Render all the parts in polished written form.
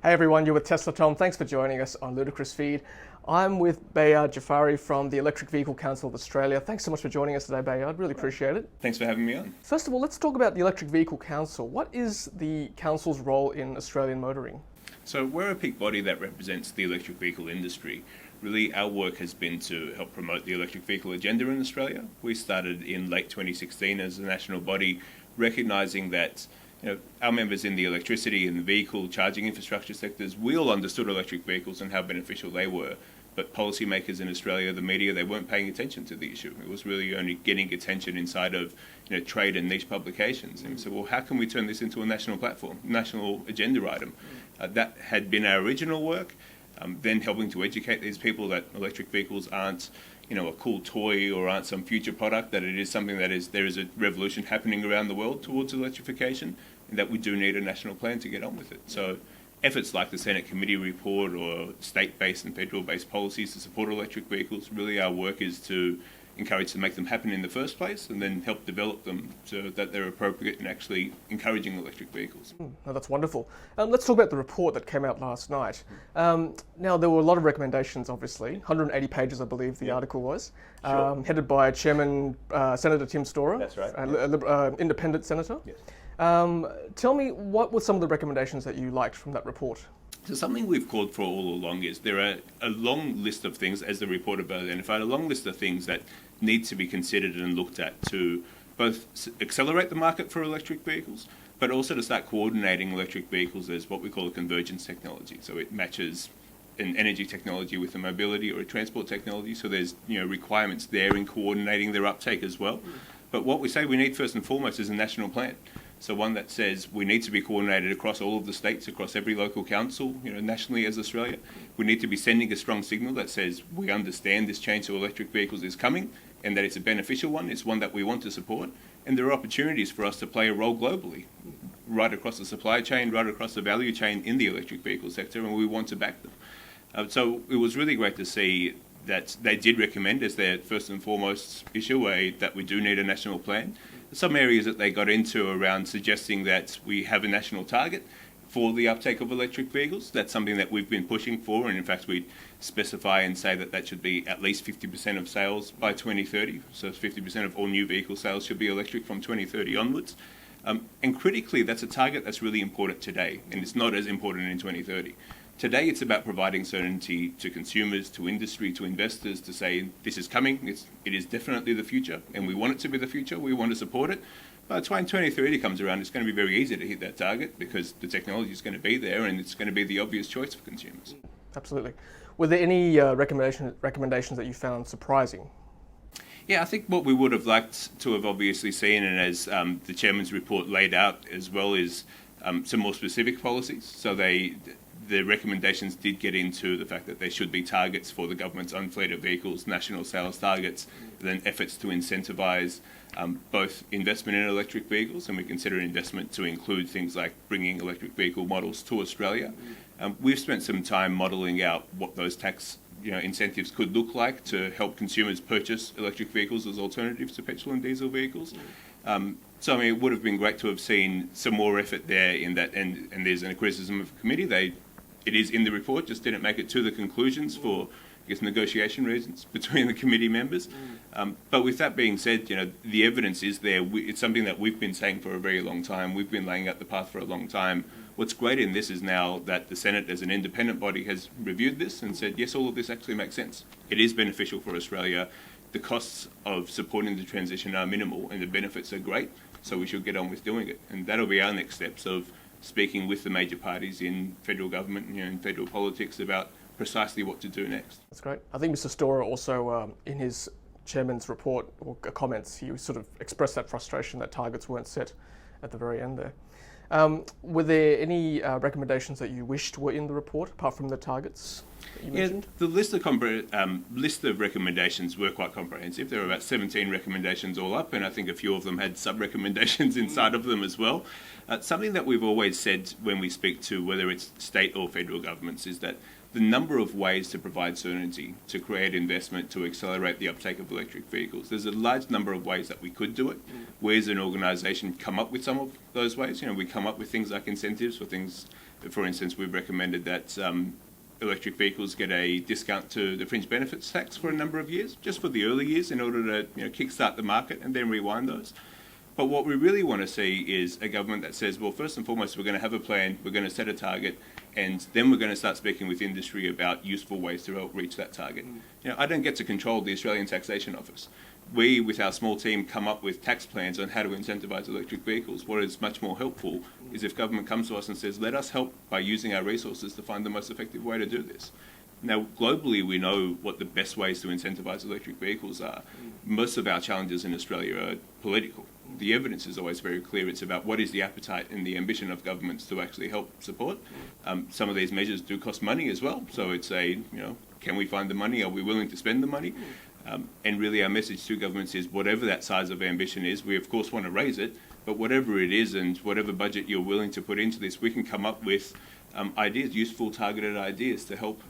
Hey everyone, you're with Tesla Tom. Thanks for joining us on Ludicrous Feed. I'm with Behyad Jafari from the Electric Vehicle Council of Australia. Thanks so much for joining us today, Behyad. Really appreciate it. Thanks for having me on. First of all, let's talk about the Electric Vehicle Council. What is the Council's role in Australian motoring? So we're a peak body that represents the electric vehicle industry. Really, our work has been to help promote the electric vehicle agenda in Australia. We started in late 2016 as a national body, recognising that our members in the electricity and the vehicle charging infrastructure sectors, we all understood electric vehicles and how beneficial they were. But policymakers in Australia, the media, they weren't paying attention to the issue. It was really only getting attention inside of trade and niche publications. And we said, well, how can we turn this into a national platform, national agenda item? That had been our original work. Then helping to educate these people that electric vehicles aren't a cool toy or aren't some future product, that it is something that there is a revolution happening around the world towards electrification, and that we do need a national plan to get on with it. So efforts like the Senate committee report or state-based and federal-based policies to support electric vehicles, really our work is to encourage to make them happen in the first place and then help develop them so that they're appropriate in actually encouraging electric vehicles. No, that's wonderful. Let's talk about the report that came out last night. Now, there were a lot of recommendations, obviously. 180 pages, I believe the article was. Sure. Headed by Chairman Senator Tim Storer. That's right. Independent Senator. Yes. Tell me, what were some of the recommendations that you liked from that report? So something we've called for all along is there are a long list of things, as the report identified, a long list of things that need to be considered and looked at to both accelerate the market for electric vehicles, but also to start coordinating electric vehicles as what we call a convergence technology. So it matches an energy technology with a mobility or a transport technology. So there's requirements there in coordinating their uptake as well. But what we say we need first and foremost is a national plan. So one that says we need to be coordinated across all of the states, across every local council, nationally as Australia. We need to be sending a strong signal that says we understand this change to electric vehicles is coming and that it's a beneficial one, it's one that we want to support, and there are opportunities for us to play a role globally, right across the supply chain, right across the value chain in the electric vehicle sector, and we want to back them. So it was really great to see that they did recommend as their first and foremost issue that we do need a national plan. Some areas that they got into around suggesting that we have a national target for the uptake of electric vehicles. That's something that we've been pushing for, and in fact we specify and say that that should be at least 50% of sales by 2030. So 50% of all new vehicle sales should be electric from 2030 onwards. And critically, that's a target that's really important today, and it's not as important in 2030. Today, it's about providing certainty to consumers, to industry, to investors, to say this is coming, it is definitely the future, and we want it to be the future, we want to support it. By the time 2030 comes around, it's going to be very easy to hit that target because the technology is going to be there and it's going to be the obvious choice for consumers. Absolutely. Were there any recommendations that you found surprising? Yeah, I think what we would have liked to have obviously seen, and as the Chairman's report laid out as well, is some more specific policies. So the recommendations did get into the fact that there should be targets for the government's own fleet of vehicles, national sales targets, then efforts to incentivise both investment in electric vehicles, and we consider investment to include things like bringing electric vehicle models to Australia. We've spent some time modelling out what those tax incentives could look like to help consumers purchase electric vehicles as alternatives to petrol and diesel vehicles. So I mean, it would have been great to have seen some more effort there in that, and there's a criticism of the committee. It is in the report, just didn't make it to the conclusions for, I guess, negotiation reasons between the committee members. But with that being said, the evidence is there. It's something that we've been saying for a very long time. We've been laying out the path for a long time. What's great in this is now that the Senate, as an independent body, has reviewed this and said, yes, all of this actually makes sense. It is beneficial for Australia. The costs of supporting the transition are minimal and the benefits are great, so we should get on with doing it. And that'll be our next steps of speaking with the major parties in federal government, in federal politics about precisely what to do next. That's great. I think Mr. Storer also, in his chairman's report or comments, he sort of expressed that frustration that targets weren't set at the very end there. Were there any recommendations that you wished were in the report, apart from the targets that you mentioned? The list of recommendations were quite comprehensive. There were about 17 recommendations all up, and I think a few of them had sub-recommendations inside of them as well. Something that we've always said when we speak to whether it's state or federal governments is that the number of ways to provide certainty, to create investment, to accelerate the uptake of electric vehicles. There's a large number of ways that we could do it. We as an organisation come up with some of those ways. We come up with things like incentives for things. For instance, we've recommended that electric vehicles get a discount to the fringe benefits tax for a number of years, just for the early years, in order to kickstart the market and then rewind those. But what we really want to see is a government that says, well, first and foremost, we're going to have a plan, we're going to set a target, and then we're going to start speaking with industry about useful ways to help reach that target. I don't get to control the Australian Taxation Office. We, with our small team, come up with tax plans on how to incentivise electric vehicles. What is much more helpful is if government comes to us and says, let us help by using our resources to find the most effective way to do this. Now, globally, we know what the best ways to incentivise electric vehicles are. Most of our challenges in Australia are political. The evidence is always very clear. It's about what is the appetite and the ambition of governments to actually help support. Some of these measures do cost money as well. So it's can we find the money? Are we willing to spend the money? And really our message to governments is whatever that size of ambition is, we of course want to raise it, but whatever it is and whatever budget you're willing to put into this, we can come up with ideas, useful targeted ideas to help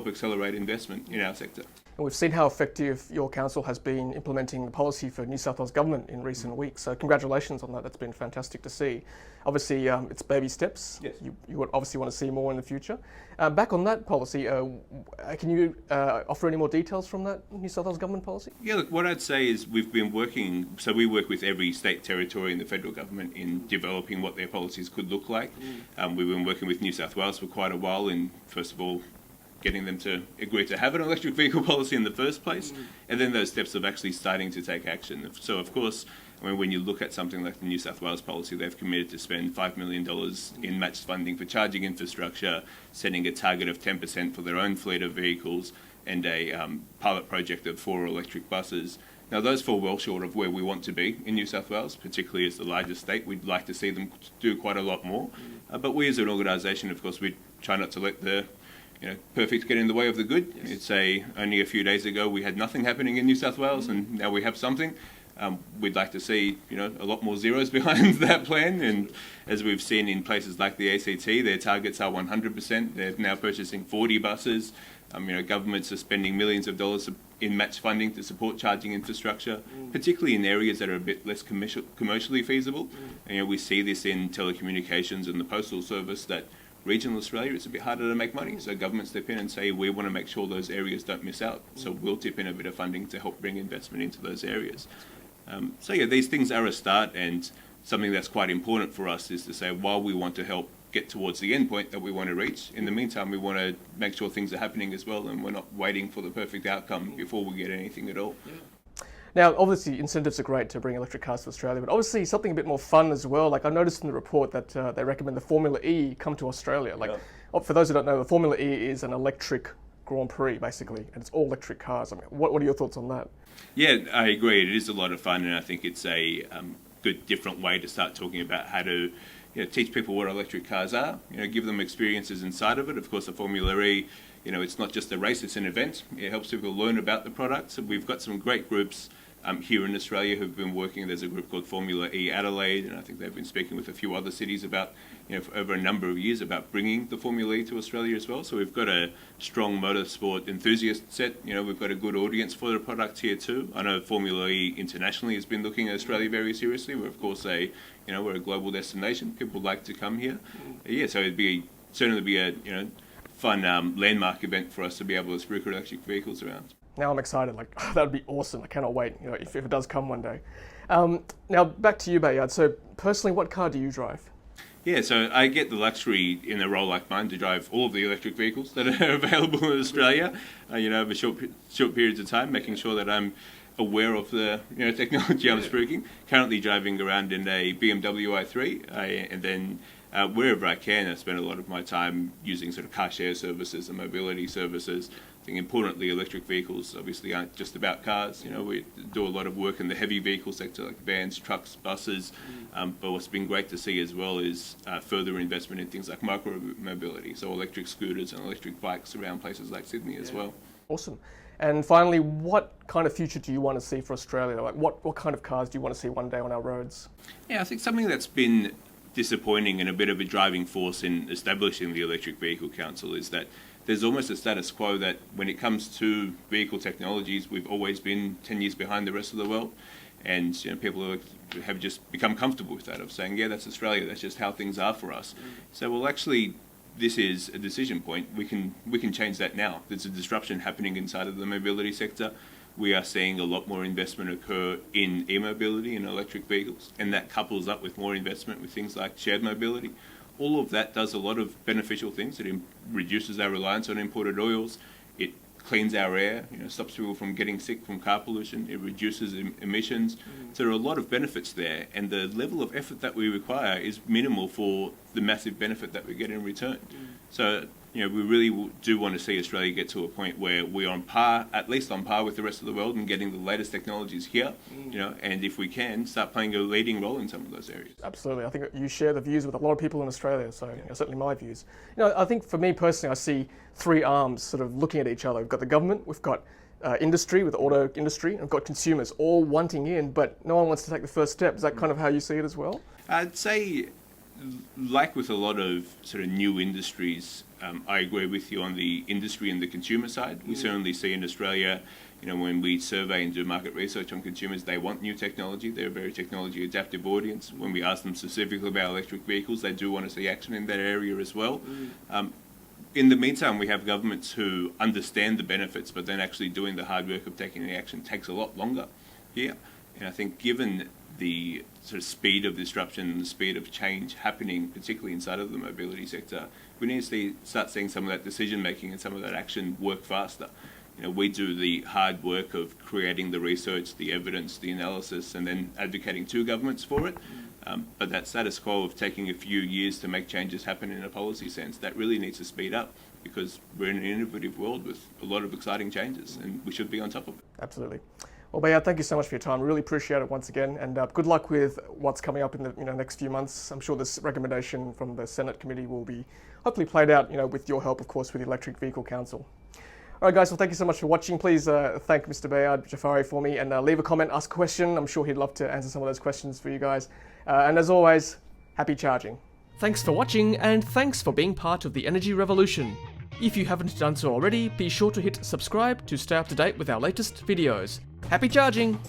accelerate investment in our sector. And we've seen how effective your council has been implementing the policy for New South Wales government in recent weeks. So congratulations on that. That's been fantastic to see. Obviously, it's baby steps. Yes. You would obviously want to see more in the future. Back on that policy, can you offer any more details from that New South Wales government policy? Yeah, look, what I'd say is we've been working, so we work with every state, territory and the federal government in developing what their policies could look like. We've been working with New South Wales for quite a while in, first of all, getting them to agree to have an electric vehicle policy in the first place, and then those steps of actually starting to take action. So, of course, when you look at something like the New South Wales policy, they've committed to spend $5 million in matched funding for charging infrastructure, setting a target of 10% for their own fleet of vehicles, and a pilot project of 4 electric buses. Now, those fall well short of where we want to be in New South Wales, particularly as the largest state. We'd like to see them do quite a lot more. But we as an organisation, of course, we try not to let the perfect get in the way of the good. Yes. It's only a few days ago we had nothing happening in New South Wales, and now we have something. We'd like to see a lot more zeros behind that plan, and as we've seen in places like the ACT, their targets are 100%. They're now purchasing 40 buses. Governments are spending millions of dollars in match funding to support charging infrastructure, particularly in areas that are a bit less commercially feasible. We see this in telecommunications and the postal service, that regional Australia, it's a bit harder to make money. So governments step in and say, we want to make sure those areas don't miss out. So we'll tip in a bit of funding to help bring investment into those areas. These things are a start, and something that's quite important for us is to say, while we want to help get towards the end point that we want to reach, in the meantime, we want to make sure things are happening as well, and we're not waiting for the perfect outcome before we get anything at all. Yeah. Now, obviously, incentives are great to bring electric cars to Australia, but obviously something a bit more fun as well. Like I noticed in the report that they recommend the Formula E come to Australia. For those who don't know, the Formula E is an electric Grand Prix, basically, and it's all electric cars. What are your thoughts on that? Yeah, I agree. It is a lot of fun, and I think it's a good, different way to start talking about how to teach people what electric cars are, give them experiences inside of it. Of course, the Formula E, it's not just a race, it's an event. It helps people learn about the product. So we've got some great groups here in Australia who've been working. There's a group called Formula E Adelaide, and I think they've been speaking with a few other cities about, for over a number of years, about bringing the Formula E to Australia as well. So we've got a strong motorsport enthusiast set. We've got a good audience for the product here too. I know Formula E internationally has been looking at Australia very seriously. We're of course we're a global destination. People like to come here. So it'd certainly be a fun landmark event for us to be able to spruik electric vehicles around. Now I'm excited. That would be awesome. I cannot wait. If it does come one day. Now back to you, Behyad. So personally, what car do you drive? Yeah, so I get the luxury in a role like mine to drive all of the electric vehicles that are available in Australia. Over short periods of time, making sure that I'm aware of the technology I'm spruiking. Currently driving around in a BMW i3, and then wherever I can, I spend a lot of my time using sort of car share services and mobility services. I think importantly, electric vehicles obviously aren't just about cars. We do a lot of work in the heavy vehicle sector, like vans, trucks, buses. But what's been great to see as well is further investment in things like micro-mobility, so electric scooters and electric bikes around places like Sydney as well. Awesome. And finally, what kind of future do you want to see for Australia? What kind of cars do you want to see one day on our roads? Yeah, I think something that's been disappointing and a bit of a driving force in establishing the Electric Vehicle Council is that there's almost a status quo that when it comes to vehicle technologies, we've always been 10 years behind the rest of the world. And people have just become comfortable with that, of saying, yeah, that's Australia, that's just how things are for us. So, well, actually, this is a decision point. We can change that now. There's a disruption happening inside of the mobility sector. We are seeing a lot more investment occur in e-mobility and electric vehicles, and that couples up with more investment with things like shared mobility. All of that does a lot of beneficial things. It reduces our reliance on imported oils. It cleans our air, stops people from getting sick from car pollution. It reduces emissions. So there are a lot of benefits there, and the level of effort that we require is minimal for the massive benefit that we get in return. So, we really do want to see Australia get to a point where we're on par, at least on par with the rest of the world, and getting the latest technologies here, and if we can, start playing a leading role in some of those areas. Absolutely. I think you share the views with a lot of people in Australia, so certainly my views. I think for me personally, I see three arms sort of looking at each other. We've got the government, we've got industry with the auto industry, and we've got consumers all wanting in, but no one wants to take the first step. Is that kind of how you see it as well? I'd say, like with a lot of sort of new industries, I agree with you on the industry and the consumer side. We certainly see in Australia, when we survey and do market research on consumers, they want new technology. They're a very technology adaptive audience. When we ask them specifically about electric vehicles, they do want to see action in that area as well. In the meantime, we have governments who understand the benefits, but then actually doing the hard work of taking the action takes a lot longer here. And I think given the sort of speed of disruption and the speed of change happening, particularly inside of the mobility sector, we need to start seeing some of that decision making and some of that action work faster. We do the hard work of creating the research, the evidence, the analysis, and then advocating to governments for it. But that status quo of taking a few years to make changes happen in a policy sense, that really needs to speed up, because we're in an innovative world with a lot of exciting changes, and we should be on top of it. Absolutely. Well, Behyad, thank you so much for your time. Really appreciate it once again, and good luck with what's coming up in the next few months. I'm sure this recommendation from the Senate committee will be hopefully played out, with your help, of course, with the Electric Vehicle Council. All right, guys, well, thank you so much for watching. Please thank Mr. Behyad Jafari for me, and leave a comment, ask a question. I'm sure he'd love to answer some of those questions for you guys. And as always, happy charging. Thanks for watching, and thanks for being part of the energy revolution. If you haven't done so already, be sure to hit subscribe to stay up to date with our latest videos. Happy charging!